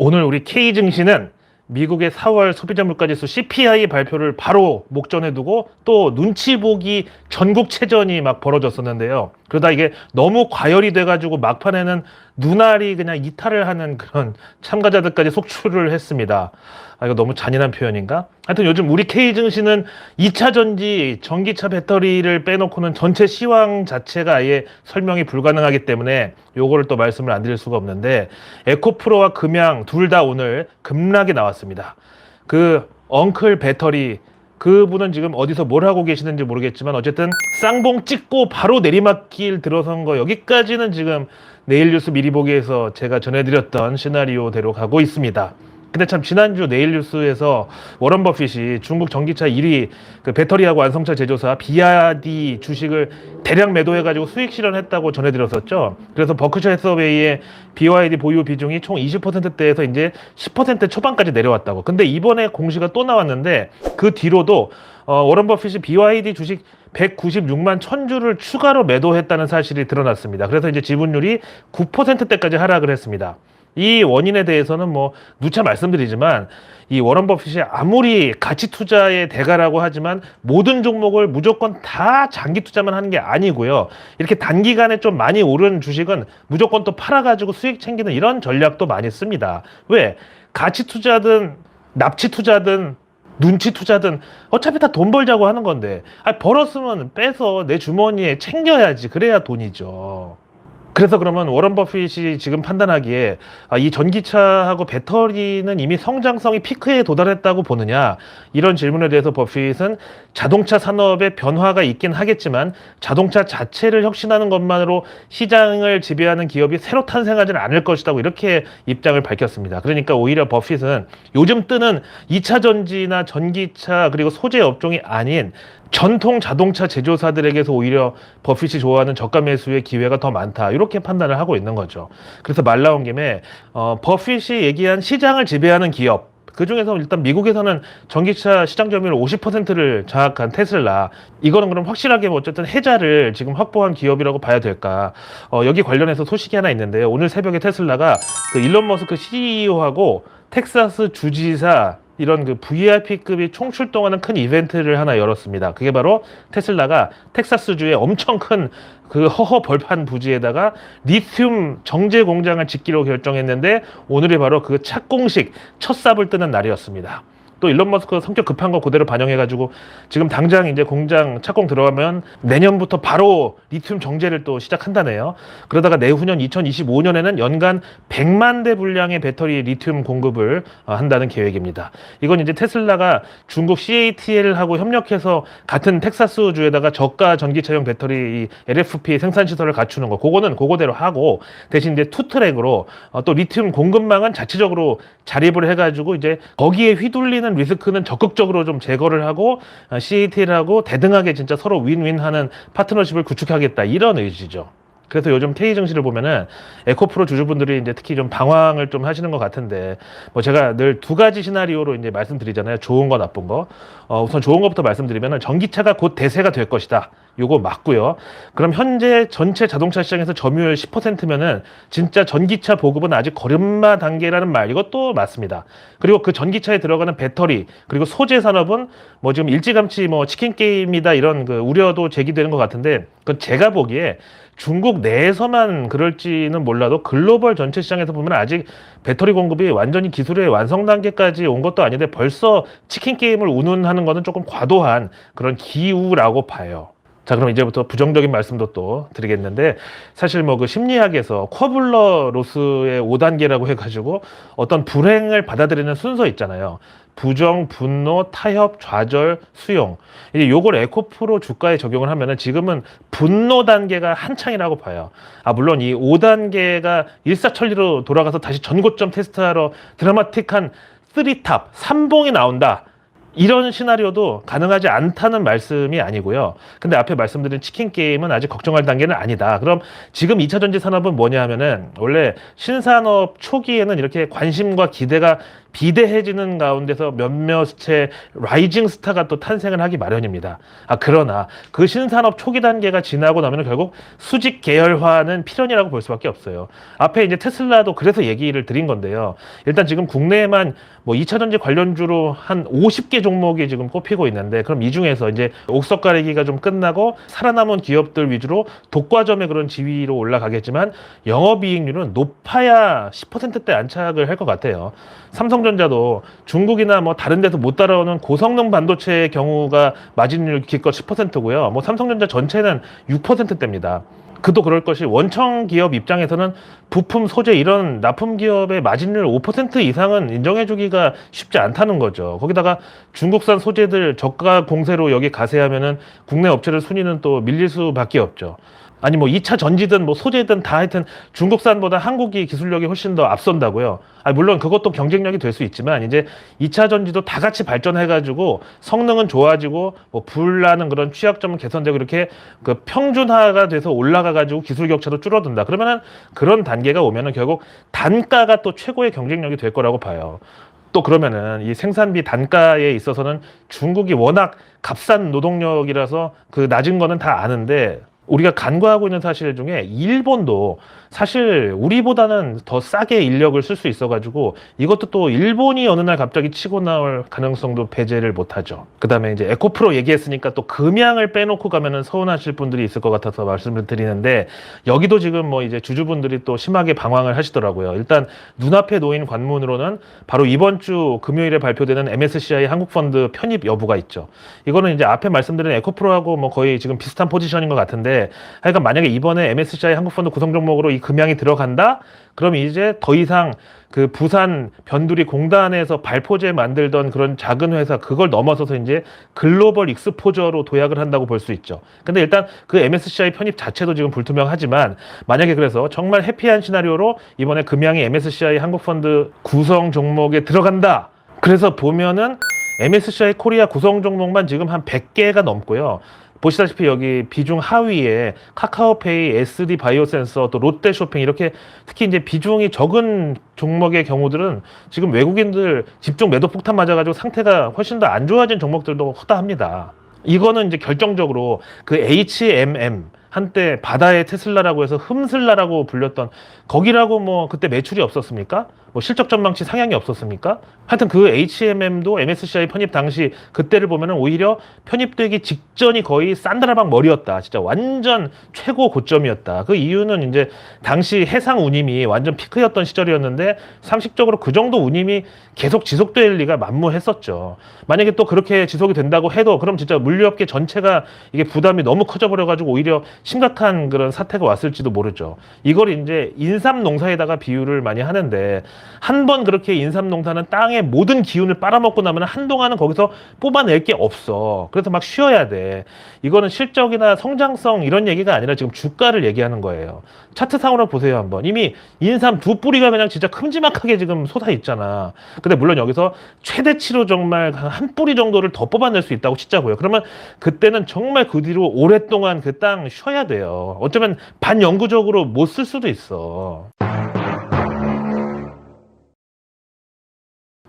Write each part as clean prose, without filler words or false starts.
오늘 우리 K증시는 미국의 4월 소비자 물가지수 CPI 발표를 바로 목전에 두고 또 눈치 보기 전국체전이 막 벌어졌었는데요. 그러다 이게 너무 과열이 돼가지고 막판에는 눈알이 그냥 이탈을 하는 그런 참가자들까지 속출을 했습니다. 아, 이거 너무 잔인한 표현인가? 하여튼 요즘 우리 K증시는 2차 전지 전기차 배터리를 빼놓고는 전체 시황 자체가 아예 설명이 불가능하기 때문에 요거를 또 말씀을 안 드릴 수가 없는데, 에코프로와 금양 둘 다 오늘 급락이 나왔습니다. 그 엉클 배터리 그분은 지금 어디서 뭘 하고 계시는지 모르겠지만 어쨌든 쌍봉 찍고 바로 내리막길 들어선 거, 여기까지는 지금 내일 뉴스 미리 보기에서 제가 전해드렸던 시나리오대로 가고 있습니다. 근데 참 지난주 내일 뉴스에서 워런 버핏이 중국 전기차 1위 그 배터리하고 완성차 제조사 BYD 주식을 대량 매도해가지고 수익 실현했다고 전해드렸었죠. 그래서 버크셔 해서웨이의 BYD 보유 비중이 총 20%대에서 이제 10% 초반까지 내려왔다고. 근데 이번에 공시가 또 나왔는데 그 뒤로도 워런 버핏이 BYD 주식 196만 1000주를 추가로 매도했다는 사실이 드러났습니다. 그래서 이제 지분율이 9%대까지 하락을 했습니다. 이 원인에 대해서는 뭐 누차 말씀드리지만, 이 워런 버핏이 아무리 가치 투자의 대가라고 하지만 모든 종목을 무조건 다 장기 투자만 하는 게 아니고요. 이렇게 단기간에 좀 많이 오른 주식은 무조건 또 팔아가지고 수익 챙기는 이런 전략도 많이 씁니다. 왜? 가치 투자든 납치 투자든 눈치 투자든 어차피 다 돈 벌자고 하는 건데, 벌었으면 빼서 내 주머니에 챙겨야지. 그래야 돈이죠. 그래서 그러면 워런 버핏이 지금 판단하기에 이 전기차하고 배터리는 이미 성장성이 피크에 도달했다고 보느냐, 이런 질문에 대해서 버핏은 자동차 산업의 변화가 있긴 하겠지만 자동차 자체를 혁신하는 것만으로 시장을 지배하는 기업이 새로 탄생하지는 않을 것이라고 이렇게 입장을 밝혔습니다. 그러니까 오히려 버핏은 요즘 뜨는 2차 전지나 전기차 그리고 소재 업종이 아닌 전통 자동차 제조사들에게서 오히려 버핏이 좋아하는 저가 매수의 기회가 더 많다, 이렇게 판단을 하고 있는 거죠. 그래서 말 나온 김에 버핏이 얘기한 시장을 지배하는 기업, 그 중에서 일단 미국에서는 전기차 시장 점유율 50%를 장악한 테슬라, 이거는 그럼 확실하게 어쨌든 해자를 지금 확보한 기업이라고 봐야 될까? 여기 관련해서 소식이 하나 있는데요. 오늘 새벽에 테슬라가 그 일론 머스크 CEO하고 텍사스 주지사 이런 그 VIP급이 총출동하는 큰 이벤트를 하나 열었습니다. 그게 바로 테슬라가 텍사스주의 엄청 큰 그 허허 벌판 부지에다가 리튬 정제 공장을 짓기로 결정했는데, 오늘이 바로 그 착공식 첫 삽을 뜨는 날이었습니다. 또 일론 머스크 성격 급한 거 그대로 반영해가지고 지금 당장 이제 공장 착공 들어가면 내년부터 바로 리튬 정제를 또 시작한다네요. 그러다가 내후년 2025년에는 연간 100만 대 분량의 배터리 리튬 공급을 한다는 계획입니다. 이건 이제 테슬라가 중국 CATL하고 협력해서 같은 텍사스주에다가 저가 전기차용 배터리 LFP 생산 시설을 갖추는 거, 그거는 그거대로 하고, 대신 이제 투트랙으로 또 리튬 공급망은 자체적으로 자립을 해가지고 이제 거기에 휘둘리는 리스크는 적극적으로 좀 제거를 하고 CATL하고 대등하게 진짜 서로 윈윈하는 파트너십을 구축하겠다, 이런 의지죠. 그래서 요즘 K증시를 보면은 에코프로 주주분들이 이제 특히 좀 방황을 좀 하시는 것 같은데, 뭐 제가 늘 두 가지 시나리오로 이제 말씀드리잖아요. 좋은 거, 나쁜 거. 우선 좋은 것부터 말씀드리면은 전기차가 곧 대세가 될 것이다. 요거 맞고요. 그럼 현재 전체 자동차 시장에서 점유율 10%면은 진짜 전기차 보급은 아직 걸음마 단계라는 말, 이것도 맞습니다. 그리고 그 전기차에 들어가는 배터리 그리고 소재 산업은 뭐 지금 일찌감치 뭐 치킨 게임이다, 이런 그 우려도 제기되는 것 같은데, 그건 제가 보기에 중국 내에서만 그럴지는 몰라도 글로벌 전체 시장에서 보면 아직 배터리 공급이 완전히 기술의 완성 단계까지 온 것도 아닌데 벌써 치킨 게임을 운운하는 것은 조금 과도한 그런 기우라고 봐요. 자, 그럼 이제부터 부정적인 말씀도 또 드리겠는데, 사실 뭐 그 심리학에서 쿼블러 로스의 5단계라고 해가지고 어떤 불행을 받아들이는 순서 있잖아요. 부정, 분노, 타협, 좌절, 수용. 이제 요걸 에코프로 주가에 적용을 하면은 지금은 분노 단계가 한창이라고 봐요. 물론 이 5단계가 일사천리로 돌아가서 다시 전고점 테스트하러 드라마틱한 3탑, 3봉이 나온다, 이런 시나리오도 가능하지 않다는 말씀이 아니고요. 근데 앞에 말씀드린 치킨 게임은 아직 걱정할 단계는 아니다. 그럼 지금 2차 전지 산업은 뭐냐 하면은 원래 신산업 초기에는 이렇게 관심과 기대가 비대해지는 가운데서 몇몇의 라이징 스타가 또 탄생을 하기 마련입니다. 그러나 그 신산업 초기 단계가 지나고 나면 결국 수직 계열화는 필연이라고 볼 수밖에 없어요. 앞에 이제 테슬라도 그래서 얘기를 드린 건데요. 일단 지금 국내에만 뭐 2차 전지 관련주로 한 50개 종목이 지금 꼽히고 있는데, 그럼 이 중에서 이제 옥석 가리기가 좀 끝나고 살아남은 기업들 위주로 독과점의 그런 지위로 올라가겠지만 영업이익률은 높아야 10%대 안착을 할 것 같아요. 삼성전자도 중국이나 뭐 다른 데서 못 따라오는 고성능 반도체의 경우가 마진율 기껏 10%고요. 뭐 삼성전자 전체는 6%대입니다. 그도 그럴 것이 원청 기업 입장에서는 부품, 소재 이런 납품 기업의 마진율 5% 이상은 인정해주기가 쉽지 않다는 거죠. 거기다가 중국산 소재들 저가 공세로 여기 가세하면은 국내 업체들 순위는 또 밀릴 수밖에 없죠. 아니 뭐 2차 전지든 뭐 소재든 다 하여튼 중국산보다 한국이 기술력이 훨씬 더 앞선다고요. 물론 그것도 경쟁력이 될 수 있지만 이제 2차 전지도 다 같이 발전해가지고 성능은 좋아지고 뭐 불나는 그런 취약점은 개선되고 이렇게 그 평준화가 돼서 올라가가지고 기술 격차도 줄어든다. 그러면은 그런 단계가 오면은 결국 단가가 또 최고의 경쟁력이 될 거라고 봐요. 또 그러면은 이 생산비 단가에 있어서는 중국이 워낙 값싼 노동력이라서 그 낮은 거는 다 아는데, 우리가 간과하고 있는 사실 중에 일본도 사실 우리보다는 더 싸게 인력을 쓸 수 있어가지고 이것도 또 일본이 어느 날 갑자기 치고 나올 가능성도 배제를 못하죠. 그 다음에 이제 에코프로 얘기했으니까 또 금양을 빼놓고 가면은 서운하실 분들이 있을 것 같아서 말씀을 드리는데, 여기도 지금 뭐 이제 주주분들이 또 심하게 방황을 하시더라고요. 일단 눈앞에 놓인 관문으로는 바로 이번 주 금요일에 발표되는 MSCI 한국펀드 편입 여부가 있죠. 이거는 이제 앞에 말씀드린 에코프로하고 뭐 거의 지금 비슷한 포지션인 것 같은데, 하여간 만약에 이번에 MSCI 한국펀드 구성 종목으로 이 금양이 들어간다? 그럼 이제 더 이상 그 부산 변두리 공단에서 발포제 만들던 그런 작은 회사, 그걸 넘어서서 이제 글로벌 익스포저로 도약을 한다고 볼 수 있죠. 근데 일단 그 MSCI 편입 자체도 지금 불투명하지만, 만약에 그래서 정말 해피한 시나리오로 이번에 금양이 MSCI 한국펀드 구성 종목에 들어간다. 그래서 보면은 MSCI 코리아 구성 종목만 지금 한 100개가 넘고요. 보시다시피 여기 비중 하위에 카카오페이, SD 바이오센서, 또 롯데쇼핑 이렇게 특히 이제 비중이 적은 종목의 경우들은 지금 외국인들 집중 매도 폭탄 맞아가지고 상태가 훨씬 더 안 좋아진 종목들도 허다합니다. 이거는 이제 결정적으로 그 HMM, 한때 바다의 테슬라라고 해서 흠슬라라고 불렸던 거기라고 뭐 그때 매출이 없었습니까? 뭐 실적 전망치 상향이 없었습니까? 하여튼 그 HMM도 MSCI 편입 당시 그때를 보면은 오히려 편입되기 직전이 거의 산드라박 머리였다. 진짜 완전 최고 고점이었다. 그 이유는 이제 당시 해상 운임이 완전 피크였던 시절이었는데 상식적으로 그 정도 운임이 계속 지속될 리가 만무했었죠. 만약에 또 그렇게 지속이 된다고 해도 그럼 진짜 물류업계 전체가 이게 부담이 너무 커져버려가지고 오히려 심각한 그런 사태가 왔을지도 모르죠. 이걸 이제 인삼농사에다가 비유를 많이 하는데, 한 번 그렇게 인삼농사는 땅의 모든 기운을 빨아먹고 나면 한동안은 거기서 뽑아낼 게 없어. 그래서 막 쉬어야 돼. 이거는 실적이나 성장성 이런 얘기가 아니라 지금 주가를 얘기하는 거예요. 차트상으로 보세요 한번. 이미 인삼 두 뿌리가 그냥 진짜 큼지막하게 지금 솟아 있잖아. 근데 물론 여기서 최대치로 정말 한 뿌리 정도를 더 뽑아낼 수 있다고 치자고요. 그러면 그때는 정말 그 뒤로 오랫동안 그 땅 쉬어야 돼요. 어쩌면 반영구적으로 못 쓸 수도 있어.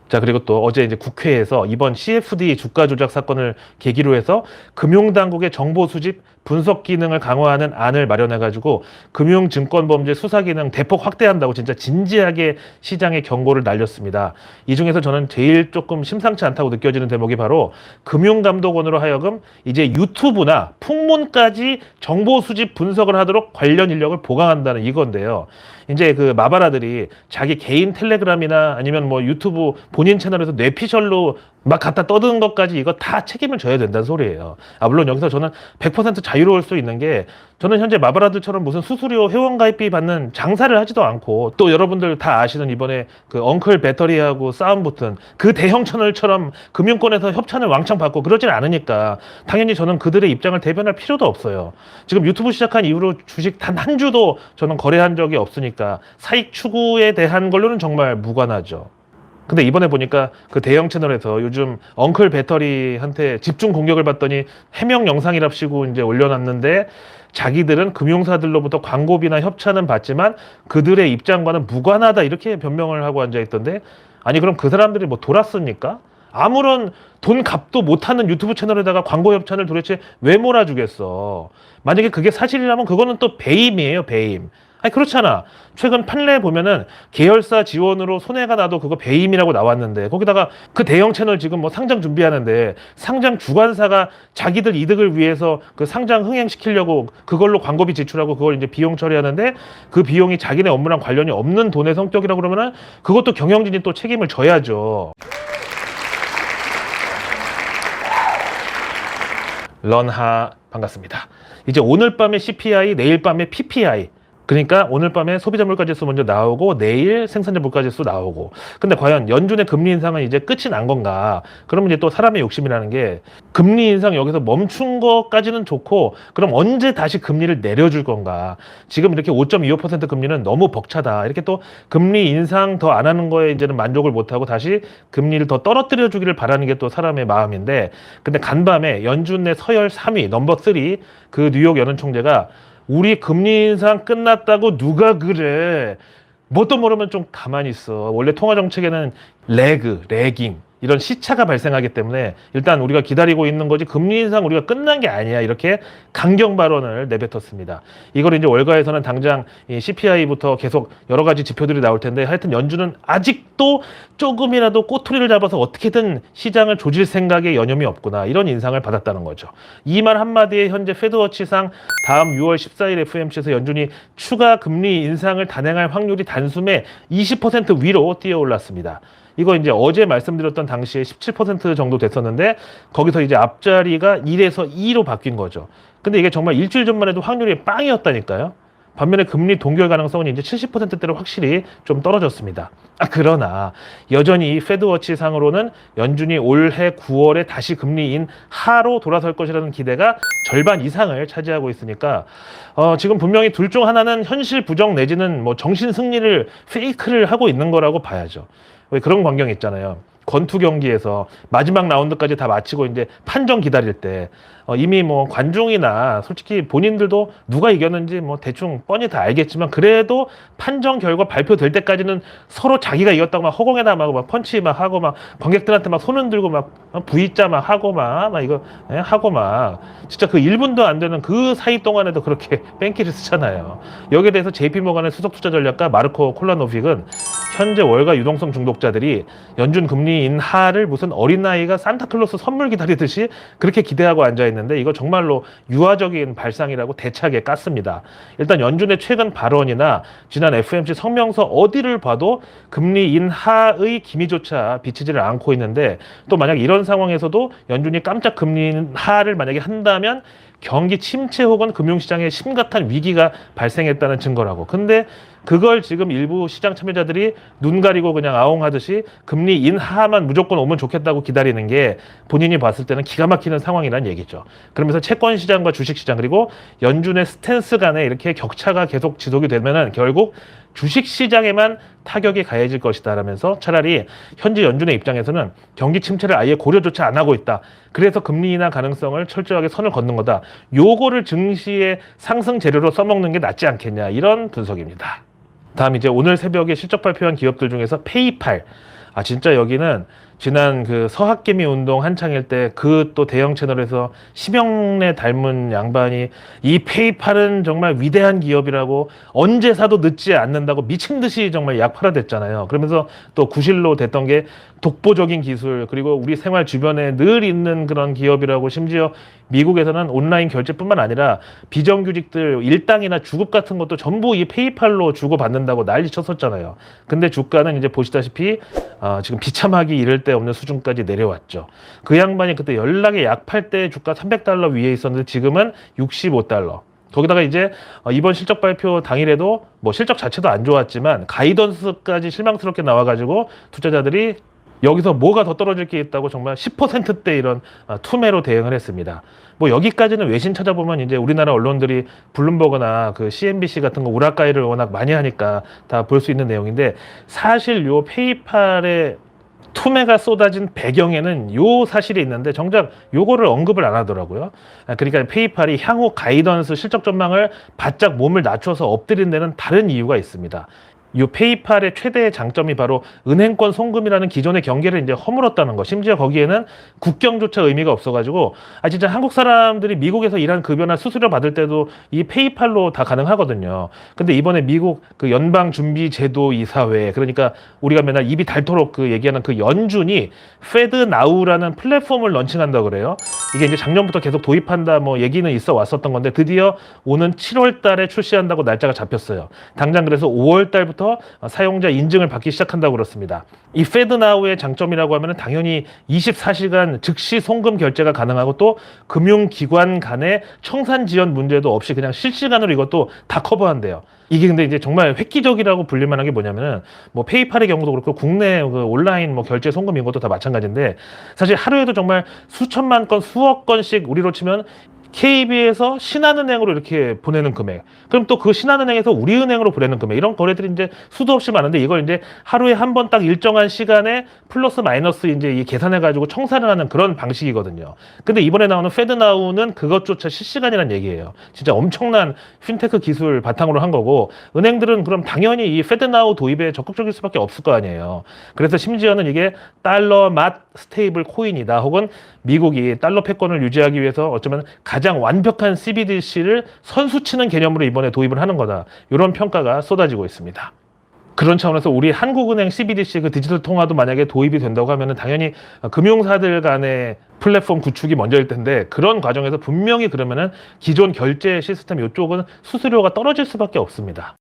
자, 그리고 또 어제 이제 국회에서 이번 CFD 주가 조작 사건을 계기로 해서 금융당국의 정보 수집 분석 기능을 강화하는 안을 마련해가지고 금융증권범죄 수사 기능 대폭 확대한다고 진짜 진지하게 시장에 경고를 날렸습니다. 이 중에서 저는 제일 조금 심상치 않다고 느껴지는 대목이 바로 금융감독원으로 하여금 이제 유튜브나 풍문까지 정보 수집 분석을 하도록 관련 인력을 보강한다는 이건데요. 이제 그 마바라들이 자기 개인 텔레그램이나 아니면 뭐 유튜브 본인 채널에서 뇌피셜로 막 갖다 떠드는 것까지 이거 다 책임을 져야 된다는 소리예요. 물론 여기서 저는 100% 자유로울 수 있는 게, 저는 현재 마바라들처럼 무슨 수수료 회원가입비 받는 장사를 하지도 않고, 또 여러분들 다 아시는 이번에 그 엉클 배터리하고 싸움 붙은 그 대형 채널처럼 금융권에서 협찬을 왕창 받고 그러진 않으니까 당연히 저는 그들의 입장을 대변할 필요도 없어요. 지금 유튜브 시작한 이후로 주식 단 한 주도 저는 거래한 적이 없으니까 사익 추구에 대한 걸로는 정말 무관하죠. 근데 이번에 보니까 그 대형 채널에서 요즘 엉클 배터리한테 집중 공격을 받더니 해명 영상이랍시고 이제 올려놨는데 자기들은 금융사들로부터 광고비나 협찬은 받지만 그들의 입장과는 무관하다 이렇게 변명을 하고 앉아있던데 아니 그럼 그 사람들이 뭐 돌았습니까? 아무런 돈 값도 못하는 유튜브 채널에다가 광고 협찬을 도대체 왜 몰아주겠어? 만약에 그게 사실이라면 그거는 또 배임이에요, 배임. 아니 그렇잖아. 최근 판례 보면은 계열사 지원으로 손해가 나도 그거 배임이라고 나왔는데 거기다가 그 대형 채널 지금 뭐 상장 준비하는데 상장 주관사가 자기들 이득을 위해서 그 상장 흥행시키려고 그걸로 광고비 지출하고 그걸 이제 비용 처리하는데 그 비용이 자기네 업무랑 관련이 없는 돈의 성격이라고 그러면은 그것도 경영진이 또 책임을 져야죠. 런하 반갑습니다. 이제 오늘 밤에 CPI, 내일 밤에 PPI. 그러니까 오늘 밤에 소비자 물가지수 먼저 나오고 내일 생산자 물가지수 나오고. 근데 과연 연준의 금리 인상은 이제 끝이 난 건가? 그러면 이제 또 사람의 욕심이라는 게 금리 인상 여기서 멈춘 것까지는 좋고 그럼 언제 다시 금리를 내려줄 건가? 지금 이렇게 5.25% 금리는 너무 벅차다. 이렇게 또 금리 인상 더 안 하는 거에 이제는 만족을 못하고 다시 금리를 더 떨어뜨려 주기를 바라는 게 또 사람의 마음인데 근데 간밤에 연준 내 서열 3위 넘버 3 그 뉴욕 연은 총재가 우리 금리 인상 끝났다고 누가 그래? 뭣도 모르면 좀 가만히 있어. 원래 통화 정책에는 레깅 이런 시차가 발생하기 때문에 일단 우리가 기다리고 있는 거지 금리 인상 우리가 끝난 게 아니야. 이렇게 강경 발언을 내뱉었습니다. 이걸 이제 월가에서는 당장 이 CPI부터 계속 여러 가지 지표들이 나올 텐데 하여튼 연준은 아직도 조금이라도 꼬투리를 잡아서 어떻게든 시장을 조질 생각에 여념이 없구나. 이런 인상을 받았다는 거죠. 이 말 한마디에 현재 패드워치상 다음 6월 14일 FOMC에서 연준이 추가 금리 인상을 단행할 확률이 단숨에 20% 위로 뛰어 올랐습니다. 이거 이제 어제 말씀드렸던 당시에 17% 정도 됐었는데 거기서 이제 앞자리가 1에서 2로 바뀐 거죠. 근데 이게 정말 일주일 전만 해도 확률이 빵이었다니까요. 반면에 금리 동결 가능성은 이제 70%대로 확실히 좀 떨어졌습니다. 그러나 여전히 패드워치 상으로는 연준이 올해 9월에 다시 금리 인하로 돌아설 것이라는 기대가 절반 이상을 차지하고 있으니까 지금 분명히 둘 중 하나는 현실 부정 내지는 뭐 정신 승리를 페이크를 하고 있는 거라고 봐야죠. 왜 그런 광경이 있잖아요. 권투 경기에서 마지막 라운드까지 다 마치고 이제 판정 기다릴 때 이미 뭐 관중이나 솔직히 본인들도 누가 이겼는지 뭐 대충 뻔히 다 알겠지만 그래도 판정 결과 발표될 때까지는 서로 자기가 이겼다고 막 허공에다 막 펀치 막 하고 막 관객들한테 막 손 흔들고 막 V자 막 하고 막 이거 하고 막 진짜 그 1분도 안 되는 그 사이 동안에도 그렇게 뺑기를 쓰잖아요. 여기에 대해서 JP모간의 수석투자 전략가 마르코 콜라노빅은 현재 월가 유동성 중독자들이 연준 금리 인하를 무슨 어린아이가 산타클로스 선물 기다리듯이 그렇게 기대하고 앉아있는데 이거 정말로 유아적인 발상이라고 대차게 깠습니다. 일단 연준의 최근 발언이나 지난 FOMC 성명서 어디를 봐도 금리 인하의 기미조차 비치지를 않고 있는데 또 만약 이런 상황에서도 연준이 깜짝 금리 인하를 만약에 한다면 경기 침체 혹은 금융시장에 심각한 위기가 발생했다는 증거라고. 근데 그걸 지금 일부 시장 참여자들이 눈 가리고 그냥 아웅하듯이 금리 인하만 무조건 오면 좋겠다고 기다리는 게 본인이 봤을 때는 기가 막히는 상황이라는 얘기죠. 그러면서 채권 시장과 주식 시장 그리고 연준의 스탠스 간에 이렇게 격차가 계속 지속이 되면은 결국 주식 시장에만 타격이 가해질 것이다 라면서 차라리 현재 연준의 입장에서는 경기 침체를 아예 고려조차 안 하고 있다. 그래서 금리 인하 가능성을 철저하게 선을 걷는 거다. 요거를 증시의 상승 재료로 써먹는 게 낫지 않겠냐 이런 분석입니다. 다음 이제 오늘 새벽에 실적 발표한 기업들 중에서 페이팔. 진짜 여기는 지난 그 서학개미 운동 한창일 때 그 또 대형 채널에서 심영래 닮은 양반이 이 페이팔은 정말 위대한 기업이라고 언제 사도 늦지 않는다고 미친 듯이 정말 약 팔아댔잖아요. 그러면서 또 구실로 됐던 게 독보적인 기술 그리고 우리 생활 주변에 늘 있는 그런 기업이라고 심지어 미국에서는 온라인 결제뿐만 아니라 비정규직들 일당이나 주급 같은 것도 전부 이 페이팔로 주고받는다고 난리 쳤었잖아요. 근데 주가는 이제 보시다시피 지금 비참하기 이를 데 없는 수준까지 내려왔죠. 그 양반이 그때 연락에 약 팔 때 주가 $300 위에 있었는데 지금은 $65. 거기다가 이제 이번 실적 발표 당일에도 뭐 실적 자체도 안 좋았지만 가이던스까지 실망스럽게 나와가지고 투자자들이 여기서 뭐가 더 떨어질 게 있다고 정말 10%대 이런 투매로 대응을 했습니다. 뭐 여기까지는 외신 찾아보면 이제 우리나라 언론들이 블룸버그나 그 CNBC 같은 거 우라카이를 워낙 많이 하니까 다 볼 수 있는 내용인데 사실 요 페이팔의 투매가 쏟아진 배경에는 요 사실이 있는데 정작 요거를 언급을 안 하더라고요. 그러니까 페이팔이 향후 가이던스 실적 전망을 바짝 몸을 낮춰서 엎드린 데는 다른 이유가 있습니다. 이 페이팔의 최대의 장점이 바로 은행권 송금이라는 기존의 경계를 이제 허물었다는 거. 심지어 거기에는 국경조차 의미가 없어가지고 진짜 한국 사람들이 미국에서 일한 급여나 수수료 받을 때도 이 페이팔로 다 가능하거든요. 근데 이번에 미국 그 연방준비제도 이사회, 그러니까 우리가 맨날 입이 닳도록 그 얘기하는 그 연준이 페드나우라는 플랫폼을 런칭한다고 그래요. 이게 이제 작년부터 계속 도입한다 뭐 얘기는 있어 왔었던 건데 드디어 오는 7월 달에 출시한다고 날짜가 잡혔어요. 당장 그래서 5월 달부터 사용자 인증을 받기 시작한다고 그렇습니다. 이 페드나우의 장점이라고 하면 당연히 24시간 즉시 송금 결제가 가능하고 또 금융기관 간의 청산 지연 문제도 없이 그냥 실시간으로 이것도 다 커버한대요. 이게 근데 이제 정말 획기적이라고 불릴 만한 게 뭐냐면은 뭐 페이팔의 경우도 그렇고 국내 그 온라인 뭐 결제 송금 이것도 다 마찬가지인데 사실 하루에도 정말 수천만 건 수억 건씩 우리로 치면 KB에서 신한은행으로 이렇게 보내는 금액, 그럼 또 그 신한은행에서 우리은행으로 보내는 금액, 이런 거래들이 이제 수도 없이 많은데 이걸 이제 하루에 한 번 딱 일정한 시간에 플러스 마이너스 이제 이 계산해가지고 청산을 하는 그런 방식이거든요. 근데 이번에 나오는 페드나우는 그것조차 실시간이라는 얘기예요. 진짜 엄청난 핀테크 기술 바탕으로 한 거고, 은행들은 그럼 당연히 이 페드나우 도입에 적극적일 수밖에 없을 거 아니에요. 그래서 심지어는 이게 달러 맛 스테이블 코인이다, 혹은 미국이 달러 패권을 유지하기 위해서 어쩌면 가장 완벽한 CBDC를 선수치는 개념으로 이번에 도입을 하는 거다, 이런 평가가 쏟아지고 있습니다. 그런 차원에서 우리 한국은행 CBDC 그 디지털 통화도 만약에 도입이 된다고 하면은 당연히 금융사들 간의 플랫폼 구축이 먼저일 텐데, 그런 과정에서 분명히 그러면은 기존 결제 시스템 이쪽은 수수료가 떨어질 수밖에 없습니다.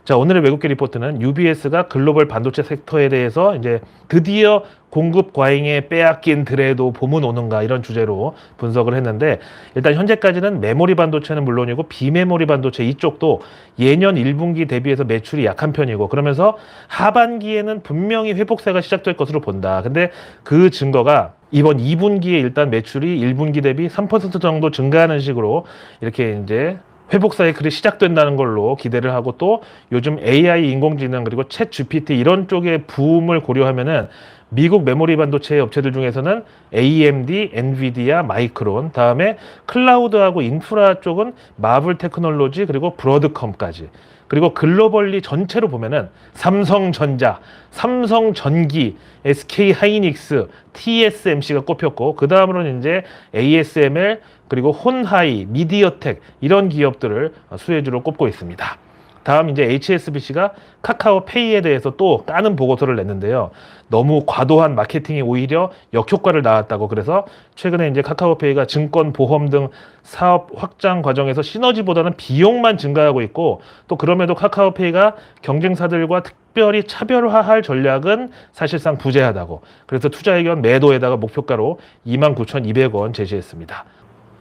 자, 오늘의 외국계 리포트는 UBS가 글로벌 반도체 섹터에 대해서 이제 드디어 공급 과잉에 빼앗긴 드레도 봄은 오는가, 이런 주제로 분석을 했는데, 일단 현재까지는 메모리 반도체는 물론이고 비메모리 반도체 이쪽도 예년 1분기 대비해서 매출이 약한 편이고, 그러면서 하반기에는 분명히 회복세가 시작될 것으로 본다. 근데 그 증거가 이번 2분기에 일단 매출이 1분기 대비 3% 정도 증가하는 식으로 이렇게 이제 회복 사이클이 시작된다는 걸로 기대를 하고, 또 요즘 AI 인공지능 그리고 챗 GPT 이런 쪽의 붐을 고려하면은 미국 메모리 반도체 업체들 중에서는 AMD, 엔비디아, 마이크론, 다음에 클라우드하고 인프라 쪽은 마블 테크놀로지 그리고 브로드컴까지, 그리고 글로벌리 전체로 보면은 삼성전자, 삼성전기, SK하이닉스, TSMC가 꼽혔고, 그 다음으로는 이제 ASML 그리고 혼하이, 미디어텍 이런 기업들을 수혜주로 꼽고 있습니다. 다음 이제 HSBC가 카카오페이에 대해서 또 까는 보고서를 냈는데요. 너무 과도한 마케팅이 오히려 역효과를 낳았다고, 그래서 최근에 이제 카카오페이가 증권, 보험 등 사업 확장 과정에서 시너지보다는 비용만 증가하고 있고, 또 그럼에도 카카오페이가 경쟁사들과 특별히 차별화할 전략은 사실상 부재하다고, 그래서 투자 의견 매도에다가 목표가로 29,200원 제시했습니다.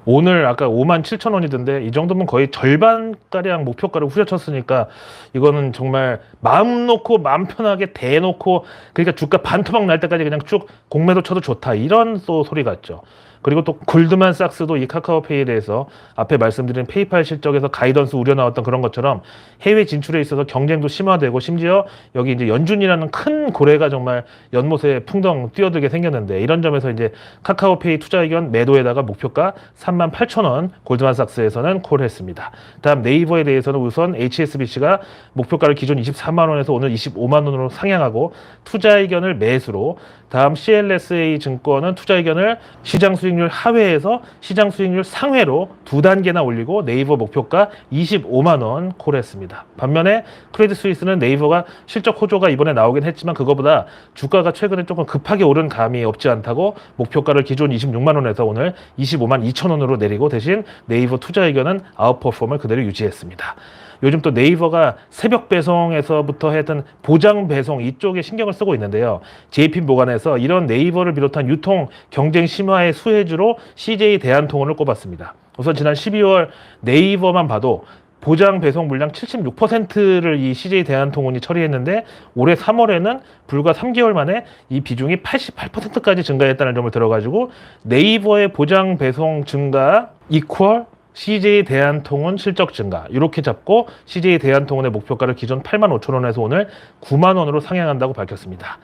오늘 아까 57,000원이던데 이 정도면 거의 절반가량 목표가를 후려쳤으니까 이거는 정말 마음 놓고 마음 편하게 대놓고, 그러니까 주가 반토막 날 때까지 그냥 쭉 공매도 쳐도 좋다, 이런 또 소리 같죠. 그리고 또 골드만삭스도 이 카카오페이에 대해서 앞에 말씀드린 페이팔 실적에서 가이던스 우려 나왔던 그런 것처럼 해외 진출에 있어서 경쟁도 심화되고, 심지어 여기 이제 연준이라는 큰 고래가 정말 연못에 풍덩 뛰어들게 생겼는데, 이런 점에서 이제 카카오페이 투자 의견 매도에다가 목표가 38,000원 골드만삭스에서는 콜했습니다. 다음 네이버에 대해서는 우선 HSBC가 목표가를 기존 24만 원에서 오늘 25만 원으로 상향하고 투자 의견을 매수로, 다음 CLSA 증권은 투자 의견을 시장 수익률 하회에서 시장 수익률 상회로 2단계나 올리고 네이버 목표가 25만 원 콜했습니다. 반면에 크레딧 스위스는 네이버가 실적 호조가 이번에 나오긴 했지만 그거보다 주가가 최근에 조금 급하게 오른 감이 없지 않다고 목표가를 기존 26만 원에서 오늘 25만 2천 원으로 내리고, 대신 네이버 투자 의견은 아웃퍼폼을 그대로 유지했습니다. 요즘 또 네이버가 새벽 배송에서부터 했던 보장 배송 이쪽에 신경을 쓰고 있는데요. JP모간에서 이런 네이버를 비롯한 유통 경쟁 심화의 수혜주로 CJ 대한통운을 꼽았습니다. 우선 지난 12월 네이버만 봐도 보장 배송 물량 76%를 이 CJ 대한통운이 처리했는데, 올해 3월에는 불과 3개월 만에 이 비중이 88%까지 증가했다는 점을 들어가지고 네이버의 보장 배송 증가 이퀄 CJ 대한통운 실적 증가 이렇게 잡고 CJ 대한통운의 목표가를 기존 85,000원에서 오늘 9만 원으로 상향한다고 밝혔습니다.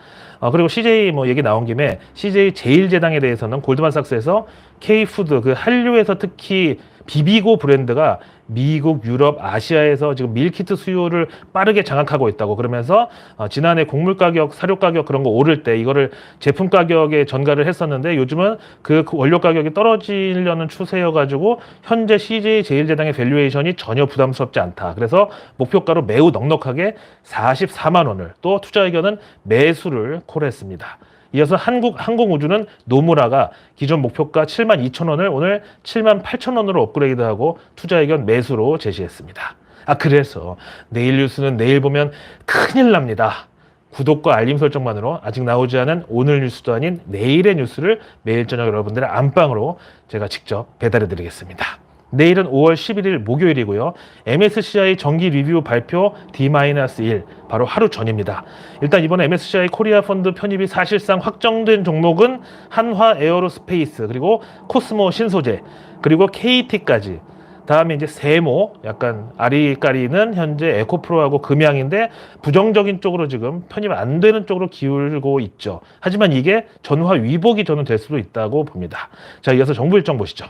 그리고 CJ 뭐 얘기 나온 김에 CJ 제일제당에 대해서는 골드만삭스에서 K푸드 그 한류에서 특히 비비고 브랜드가 미국, 유럽, 아시아에서 지금 밀키트 수요를 빠르게 장악하고 있다고 그러면서 지난해 곡물 가격, 사료 가격 그런 거 오를 때 이거를 제품 가격에 전가를 했었는데 요즘은 그 원료 가격이 떨어지려는 추세여가지고 현재 CJ 제일제당의 밸류에이션이 전혀 부담스럽지 않다. 그래서 목표가로 매우 넉넉하게 44만 원을 또 투자 의견은 매수를 콜했습니다. 이어서 항공우주는 노무라가 기존 목표가 72,000원을 오늘 78,000원으로 업그레이드하고 투자 의견 매수로 제시했습니다. 그래서 내일 뉴스는 내일 보면 큰일 납니다. 구독과 알림 설정만으로 아직 나오지 않은 오늘 뉴스도 아닌 내일의 뉴스를 매일 저녁 여러분들의 안방으로 제가 직접 배달해 드리겠습니다. 내일은 5월 11일 목요일이고요. MSCI 정기 리뷰 발표 D-1 바로 하루 전입니다. 일단 이번에 MSCI 코리아 펀드 편입이 사실상 확정된 종목은 한화 에어로스페이스 그리고 코스모 신소재 그리고 KT까지 다음에 이제 세모 약간 아리까리는 현재 에코프로하고 금양인데 부정적인 쪽으로 지금 편입 안 되는 쪽으로 기울고 있죠. 하지만 이게 전화 위복이 저는 될 수도 있다고 봅니다. 자, 이어서 정부 일정 보시죠.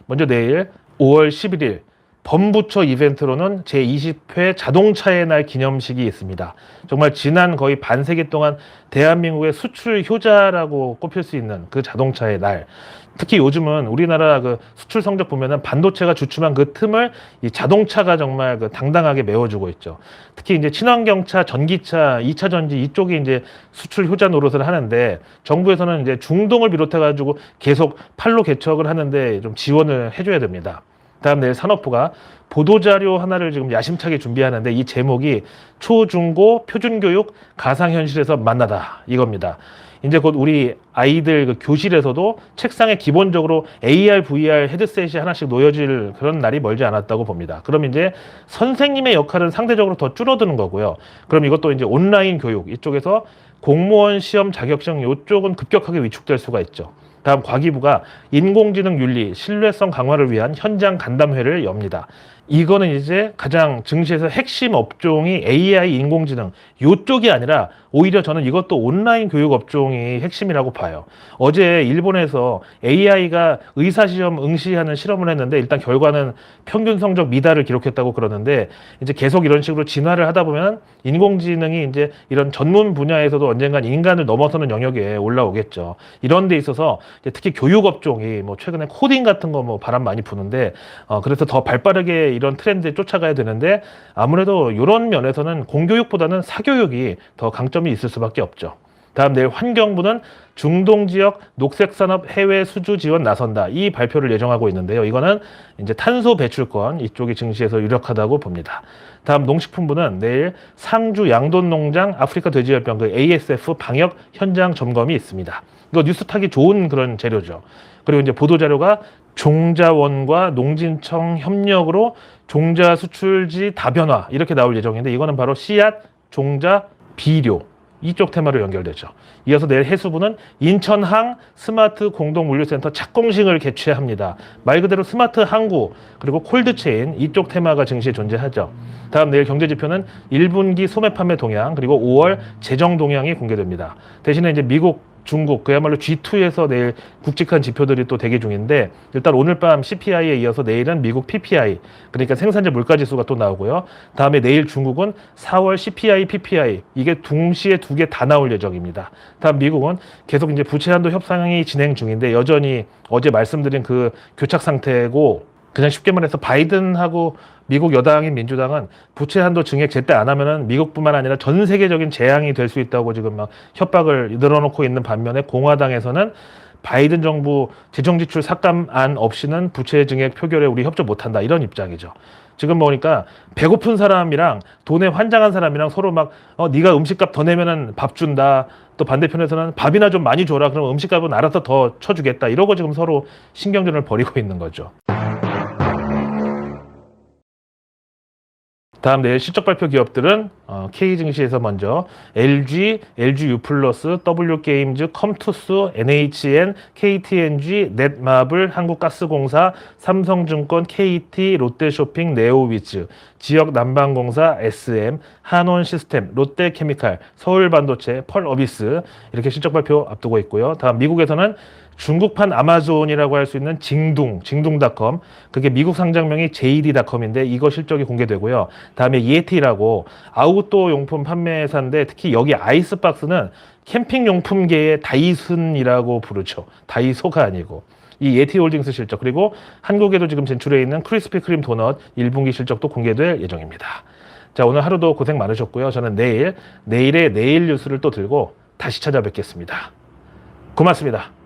먼저 내일 5월 11일 범부처 이벤트로는 제20회 자동차의 날 기념식이 있습니다. 정말 지난 거의 반세기 동안 대한민국의 수출 효자라고 꼽힐 수 있는 그 자동차의 날. 특히 요즘은 우리나라 그 수출 성적 보면은 반도체가 주춤한 그 틈을 이 자동차가 정말 그 당당하게 메워주고 있죠. 특히 이제 친환경차, 전기차, 2차 전지 이쪽이 이제 수출 효자 노릇을 하는데 정부에서는 이제 중동을 비롯해가지고 계속 판로 개척을 하는데 좀 지원을 해줘야 됩니다. 다음 내일 산업부가 보도자료 하나를 지금 야심차게 준비하는데 이 제목이 초중고 표준교육 가상현실에서 만나다 이겁니다. 이제 곧 우리 아이들 그 교실에서도 책상에 기본적으로 AR, VR 헤드셋이 하나씩 놓여질 그런 날이 멀지 않았다고 봅니다. 그럼 이제 선생님의 역할은 상대적으로 더 줄어드는 거고요. 그럼 이것도 이제 온라인 교육 이쪽에서 공무원 시험 자격증 이쪽은 급격하게 위축될 수가 있죠. 다음 과기부가 인공지능 윤리 신뢰성 강화를 위한 현장 간담회를 엽니다. 이거는 이제 가장 증시에서 핵심 업종이 AI 인공지능 이쪽이 아니라 오히려 저는 이것도 온라인 교육 업종이 핵심이라고 봐요. 어제 일본에서 AI가 의사시험 응시하는 실험을 했는데 일단 결과는 평균 성적 미달을 기록했다고 그러는데 이제 계속 이런 식으로 진화를 하다 보면 인공지능이 이제 이런 전문 분야에서도 언젠간 인간을 넘어서는 영역에 올라오겠죠. 이런 데 있어서 특히 교육 업종이 뭐 최근에 코딩 같은 거 뭐 바람 많이 부는데 그래서 더 발빠르게 이런 트렌드에 쫓아가야 되는데 아무래도 이런 면에서는 공교육보다는 사교육이 더 강점이 있을 수밖에 없죠. 다음 내일 환경부는 중동 지역 녹색산업 해외 수주 지원 나선다. 이 발표를 예정하고 있는데요. 이거는 이제 탄소 배출권 이쪽이 증시에서 유력하다고 봅니다. 다음 농식품부는 내일 상주 양돈 농장 아프리카 돼지열병 그 ASF 방역 현장 점검이 있습니다. 이거 뉴스 타기 좋은 그런 재료죠. 그리고 이제 보도자료가 종자원과 농진청 협력으로 종자 수출지 다변화 이렇게 나올 예정인데 이거는 바로 씨앗, 종자, 비료 이쪽 테마로 연결되죠. 이어서 내일 해수부는 인천항 스마트 공동물류센터 착공식을 개최합니다. 말 그대로 스마트 항구 그리고 콜드체인 이쪽 테마가 증시에 존재하죠. 다음 내일 경제지표는 1분기 소매 판매 동향 그리고 5월 재정 동향이 공개됩니다. 대신에 이제 미국 중국 그야말로 G2에서 내일 굵직한 지표들이 또 대기 중인데 일단 오늘 밤 CPI에 이어서 내일은 미국 PPI 그러니까 생산자 물가지수가 또 나오고요. 다음에 내일 중국은 4월 CPI, PPI 이게 동시에 두 개 다 나올 예정입니다. 다음 미국은 계속 이제 부채 한도 협상이 진행 중인데 여전히 어제 말씀드린 그 교착 상태고 그냥 쉽게 말해서 바이든하고 미국 여당인 민주당은 부채 한도 증액 제때 안 하면은 미국뿐만 아니라 전 세계적인 재앙이 될 수 있다고 지금 막 협박을 늘어놓고 있는 반면에 공화당에서는 바이든 정부 재정 지출 삭감안 없이는 부채 증액 표결에 우리 협조 못한다 이런 입장이죠. 지금 보니까 배고픈 사람이랑 돈에 환장한 사람이랑 서로 막 네가 음식값 더 내면은 밥 준다. 또 반대편에서는 밥이나 좀 많이 줘라. 그럼 음식값은 알아서 더 쳐주겠다. 이러고 지금 서로 신경전을 벌이고 있는 거죠. 다음 내일 실적 발표 기업들은 K 증시에서 먼저 LG, LGU+, W게임즈, 컴투스, NHN, KTNG, 넷마블, 한국가스공사, 삼성증권, KT, 롯데쇼핑, 네오위즈, 지역 난방공사, SM, 한원시스템, 롯데케미칼, 서울반도체, 펄어비스 이렇게 실적 발표 앞두고 있고요. 다음 미국에서는 중국판 아마존이라고 할 수 있는 징둥닷컴, 그게 미국 상장명이 JD.com인데 이거 실적이 공개되고요. 다음에 예티라고 아웃도어 용품 판매사인데 특히 여기 아이스박스는 캠핑 용품계의 다이슨이라고 부르죠. 다이소가 아니고. 이 예티홀딩스 실적, 그리고 한국에도 지금 진출해 있는 크리스피 크림 도넛 1분기 실적도 공개될 예정입니다. 자, 오늘 하루도 고생 많으셨고요. 저는 내일의 내일 뉴스를 또 들고 다시 찾아뵙겠습니다. 고맙습니다.